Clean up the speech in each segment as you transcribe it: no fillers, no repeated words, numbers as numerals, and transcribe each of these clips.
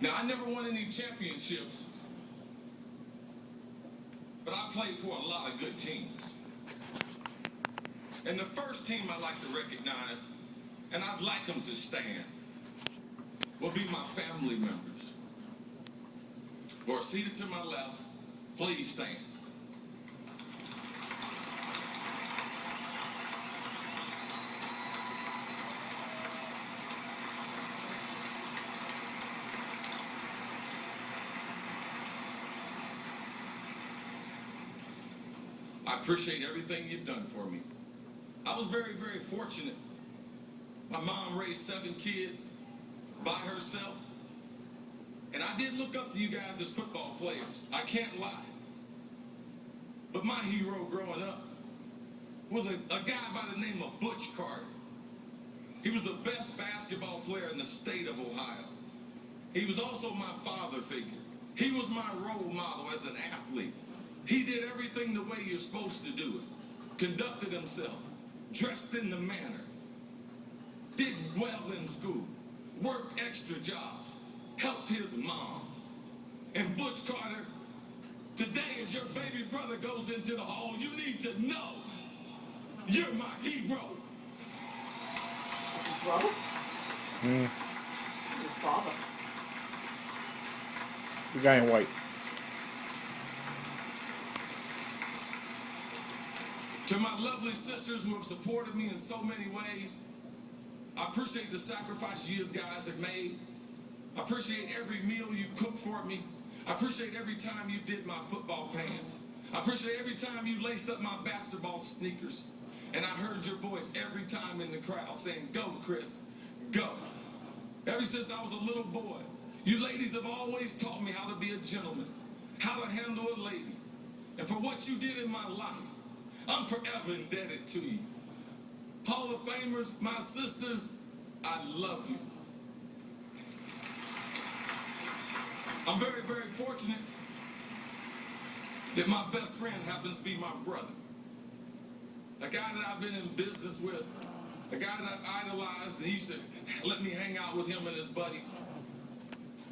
Now, I never won any championships, but I played for a lot of good teams. And the first team I'd like to recognize, and I'd like them to stand, will be my family members. Who are seated to my left, please stand. I appreciate everything you've done for me. I was very, very fortunate. My mom raised 7 kids by herself. And I did look up to you guys as football players. I can't lie. But my hero growing up was a guy by the name of Butch Carter. He was the best basketball player in the state of Ohio. He was also my father figure. He was my role model as an athlete. He did everything the way you're supposed to do it. Conducted himself, dressed in the manner, did well in school, worked extra jobs, helped his mom. And Butch Carter, today as your baby brother goes into the hall, you need to know you're my hero. That's his brother? His father. The guy in white. To my lovely sisters who have supported me in so many ways, I appreciate the sacrifice you guys have made. I appreciate every meal you cooked for me. I appreciate every time you did my football pants. I appreciate every time you laced up my basketball sneakers. And I heard your voice every time in the crowd saying, "Go, Cris, go." Ever since I was a little boy, you ladies have always taught me how to be a gentleman, how to handle a lady. And for what you did in my life, I'm forever indebted to you. Hall of Famers, my sisters, I love you. I'm very, very fortunate that my best friend happens to be my brother. A guy that I've been in business with, a guy that I've idolized, and he used to let me hang out with him and his buddies.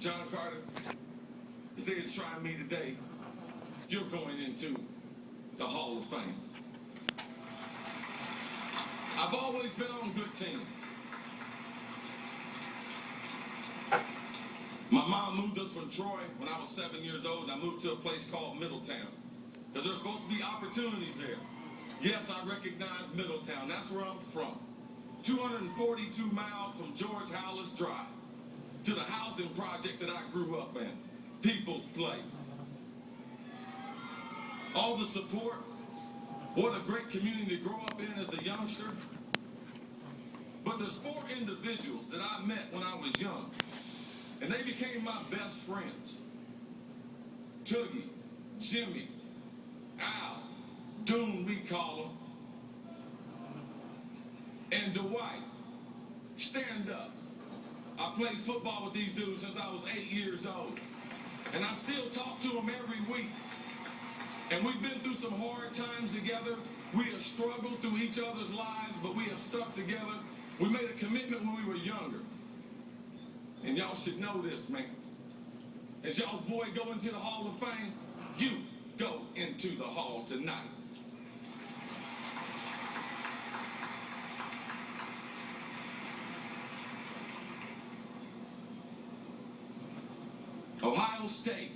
John Carter, if they had tried me today, you're going into the Hall of Fame. I've always been on good teams. My mom moved us from Troy when I was 7 years old, and I moved to a place called Middletown. Because there's supposed to be opportunities there. Yes, I recognize Middletown. That's where I'm from. 242 miles from George Howlis Drive to the housing project that I grew up in, People's Place. All the support, what a great community to grow up in as a youngster. But there's 4 individuals that I met when I was young, and they became my best friends. Toogie, Jimmy, Al, Doom we call him, and Dwight. Stand up. I played football with these dudes since I was 8 years old, and I still talk to them every week. And we've been through some hard times together. We have struggled through each other's lives, but we have stuck together. We made a commitment when we were younger. And y'all should know this, man. As y'all's boy go into the Hall of Fame, you go into the Hall tonight. Ohio State.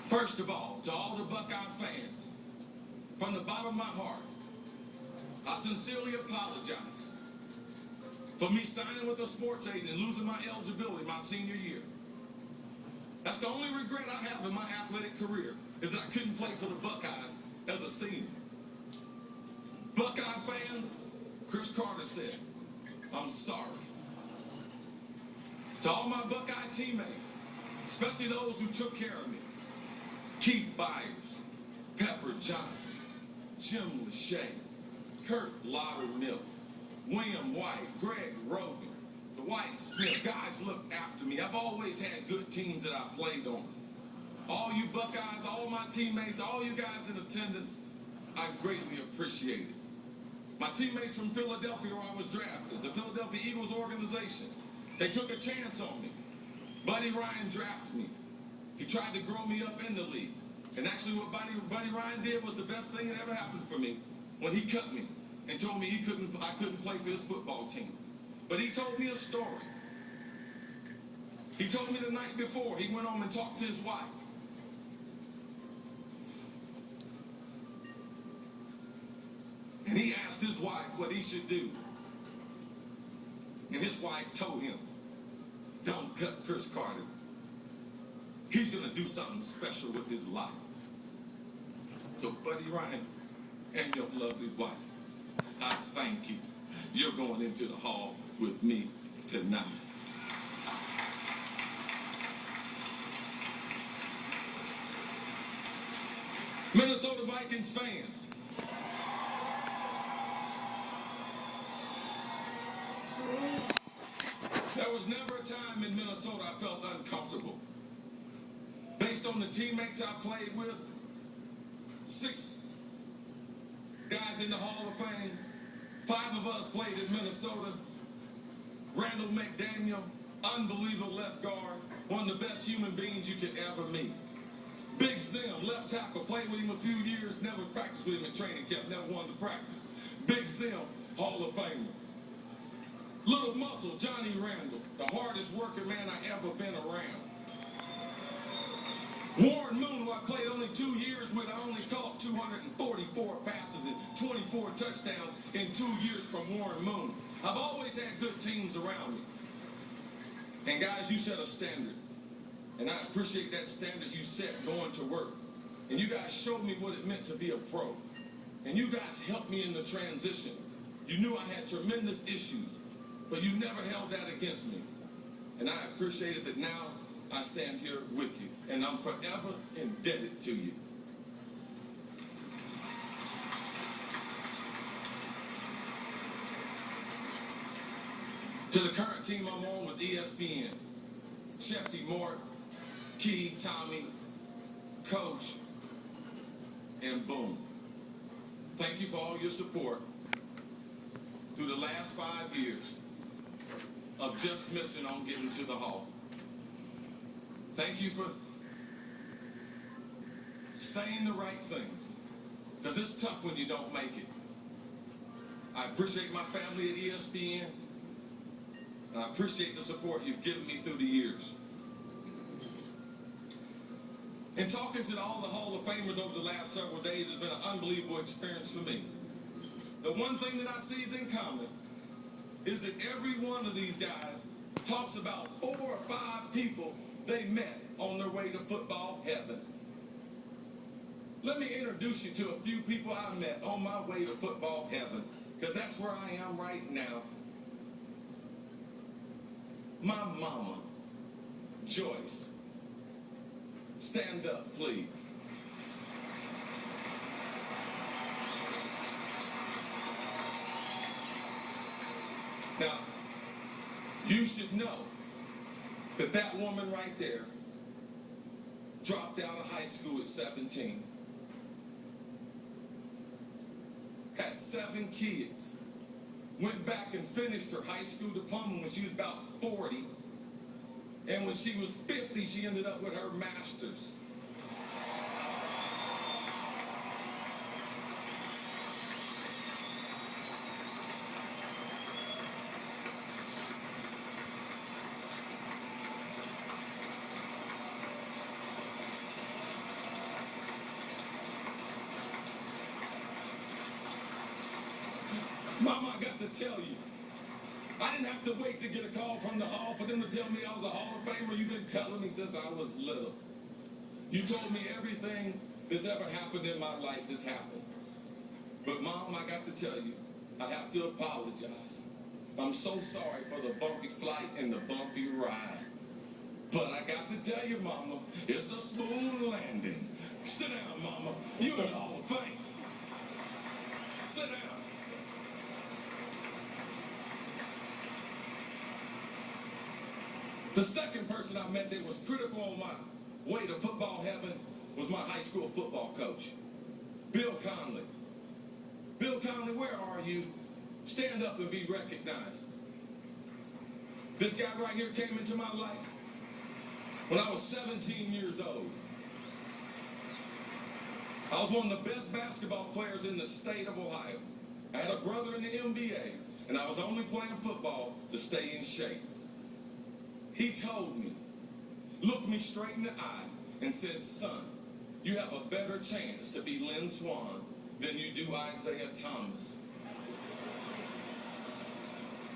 First of all, to all the Buckeye fans, from the bottom of my heart, I sincerely apologize for me signing with a sports agent and losing my eligibility my senior year. That's the only regret I have in my athletic career, is that I couldn't play for the Buckeyes as a senior. Buckeye fans, Cris Carter says, I'm sorry. To all my Buckeye teammates, especially those who took care of me, Keith Byers, Pepper Johnson, Jim Lachey, Kurt Loudermilk, William White, Greg Rogan, Dwight Smith, guys looked after me. I've always had good teams that I played on. All you Buckeyes, all my teammates, all you guys in attendance, I greatly appreciate it. My teammates from Philadelphia, where I was drafted, the Philadelphia Eagles organization, they took a chance on me. Buddy Ryan drafted me. He tried to grow me up in the league. And actually what Buddy Ryan did was the best thing that ever happened for me when he cut me and told me I couldn't play for his football team. But he told me a story. He told me the night before he went home and talked to his wife. And he asked his wife what he should do. And his wife told him, don't cut Cris Carter. He's going to do something special with his life. So Buddy Ryan and your lovely wife, I thank you. You're going into the hall with me tonight. Minnesota Vikings fans, there was never a time in Minnesota I felt uncomfortable. Based on the teammates I played with, 6 guys in the Hall of Fame, 5 of us played in Minnesota. Randall McDaniel, unbelievable left guard, one of the best human beings you could ever meet. Big Zim, left tackle, played with him a few years, never practiced with him at training camp, never wanted to practice. Big Zim, Hall of Famer. Little Muscle, Johnny Randall, the hardest working man I ever been around. Warren Moon, who I played only 2 years with, I only caught 244 passes and 24 touchdowns in 2 years from Warren Moon. I've always had good teams around me. And guys, you set a standard. And I appreciate that standard you set going to work. And you guys showed me what it meant to be a pro. And you guys helped me in the transition. You knew I had tremendous issues, but you never held that against me. And I appreciated that now I stand here with you. And I'm forever indebted to you. To the current team I'm on with ESPN, Shefty, Mort, Key, Tommy, Coach, and Boom. Thank you for all your support through the last 5 years of just missing on getting to the Hall. Thank you for saying the right things, because it's tough when you don't make it. I appreciate my family at ESPN, and I appreciate the support you've given me through the years. And talking to all the Hall of Famers over the last several days has been an unbelievable experience for me. The one thing that I see is in common is that every one of these guys talks about 4 or 5 people they met on their way to football heaven. Let me introduce you to a few people I met on my way to football heaven, because that's where I am right now. My mama, Joyce. Stand up, please. Now, you should know that that woman right there dropped out of high school at 17. Had 7 kids. Went back and finished her high school diploma when she was about 40. And when she was 50, she ended up with her master's. Mama, I got to tell you, I didn't have to wait to get a call from the Hall for them to tell me I was a Hall of Famer. You've been telling me since I was little. You told me everything that's ever happened in my life has happened. But Mom, I got to tell you, I have to apologize. I'm so sorry for the bumpy flight and the bumpy ride. But I got to tell you, Mama, it's a smooth landing. Sit down, Mama. You're in the Hall of Fame. Sit down. The second person I met that was critical on my way to football heaven was my high school football coach, Bill Conley. Bill Conley, where are you? Stand up and be recognized. This guy right here came into my life when I was 17 years old. I was one of the best basketball players in the state of Ohio. I had a brother in the NBA, and I was only playing football to stay in shape. He told me, looked me straight in the eye, and said, son, you have a better chance to be Lynn Swann than you do Isaiah Thomas.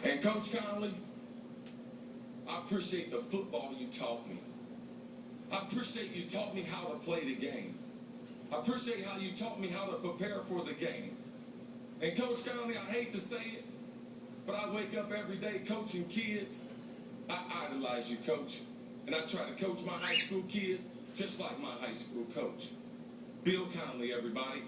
And Coach Conley, I appreciate the football you taught me. I appreciate you taught me how to play the game. I appreciate how you taught me how to prepare for the game. And Coach Conley, I hate to say it, but I wake up every day coaching kids. I idolize you, Coach. And I try to coach my high school kids just like my high school coach. Bill Conley, everybody.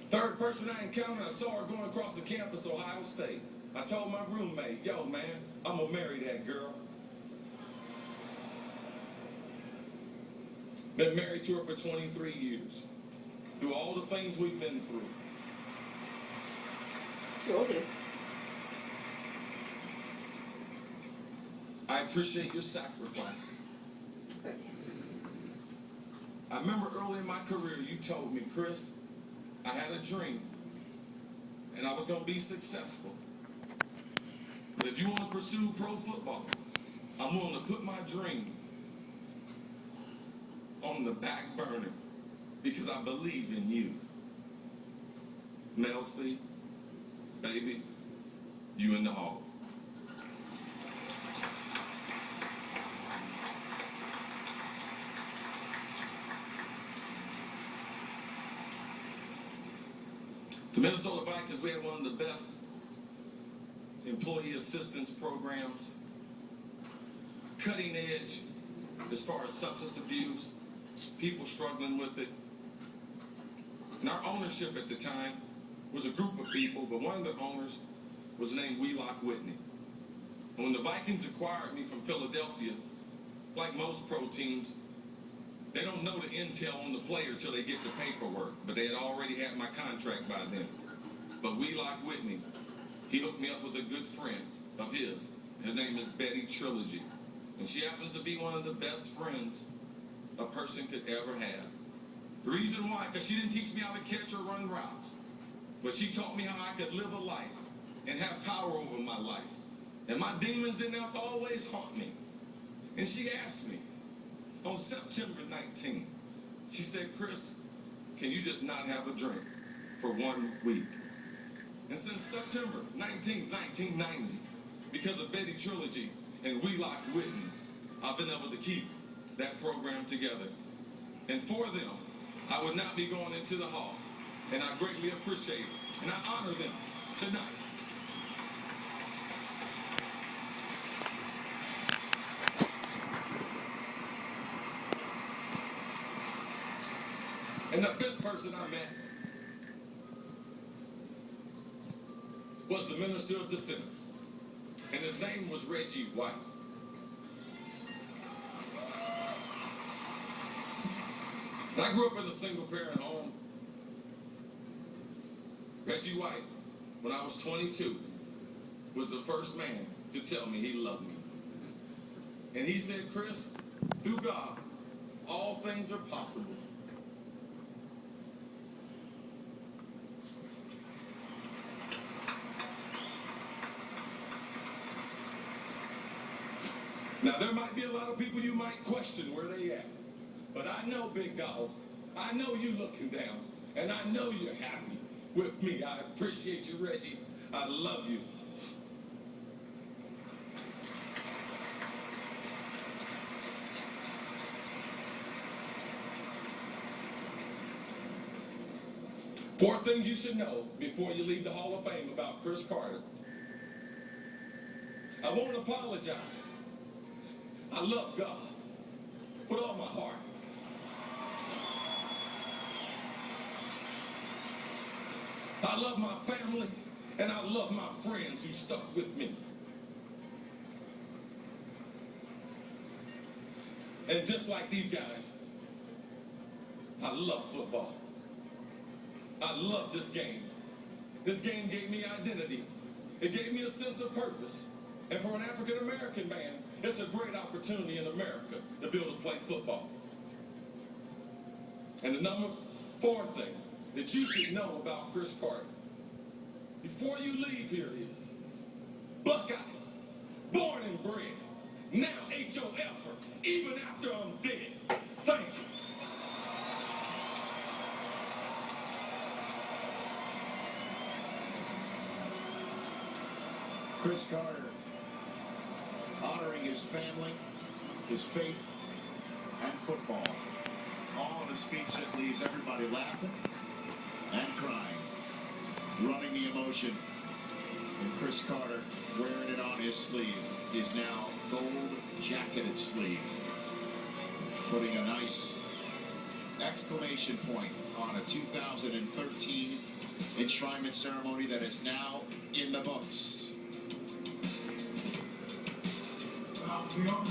Third person I encountered, I saw her going across the campus, Ohio State. I told my roommate, yo, man, I'm going to marry that girl. Been married to her for 23 years. Through all the things we've been through. Okay. I appreciate your sacrifice. I remember early in my career, you told me, Cris, I had a dream, and I was going to be successful. But if you want to pursue pro football, I'm willing to put my dream on the back burner because I believe in you. Mel C, baby, you in the hall. The Minnesota Vikings, we had one of the best employee assistance programs, cutting edge as far as substance abuse, people struggling with it. And our ownership at the time was a group of people, but one of the owners was named Wheelock Whitney. And when the Vikings acquired me from Philadelphia, like most pro teams, they don't know the intel on the player till they get the paperwork, but they had already had my contract by then. But Wheelock Whitney, he hooked me up with a good friend of his. Her name is Betty Trilogy. And she happens to be one of the best friends a person could ever have. The reason why, because she didn't teach me how to catch or run routes, but she taught me how I could live a life and have power over my life. And my demons didn't have to always haunt me. And she asked me, on September 19th, she said, Cris, can you just not have a drink for 1 week? And since September 19th, 1990, because of Betty Trilogy and Wheelock Whitney, I've been able to keep that program together. And for them, I would not be going into the hall. And I greatly appreciate it. And I honor them tonight. And the fifth person I met was the Minister of Defense. And his name was Reggie White. And I grew up in a single-parent home. Reggie White, when I was 22, was the first man to tell me he loved me. And he said, Cris, through God, all things are possible. Now, there might be a lot of people you might question where they at. But I know, big dog, I know you looking down, and I know you're happy with me. I appreciate you, Reggie. I love you. Four things you should know before you leave the Hall of Fame about Cris Carter. I won't apologize. I love God with all my heart. I love my family, and I love my friends who stuck with me. And just like these guys, I love football. I love this game. This game gave me identity. It gave me a sense of purpose. And for an African American man, it's a great opportunity in America to be able to play football. And the number 4 thing that you should know about Cris Carter, before you leave, here it is. Buckeye, born and bred, now H-O-F-er, even after I'm dead. Thank you. Cris Carter, honoring his family, his faith, and football. All in a speech that leaves everybody laughing and crying, running the emotion. And Cris Carter, wearing it on his sleeve, his now gold-jacketed sleeve, putting a nice exclamation point on a 2013 enshrinement ceremony that is now in the books. We always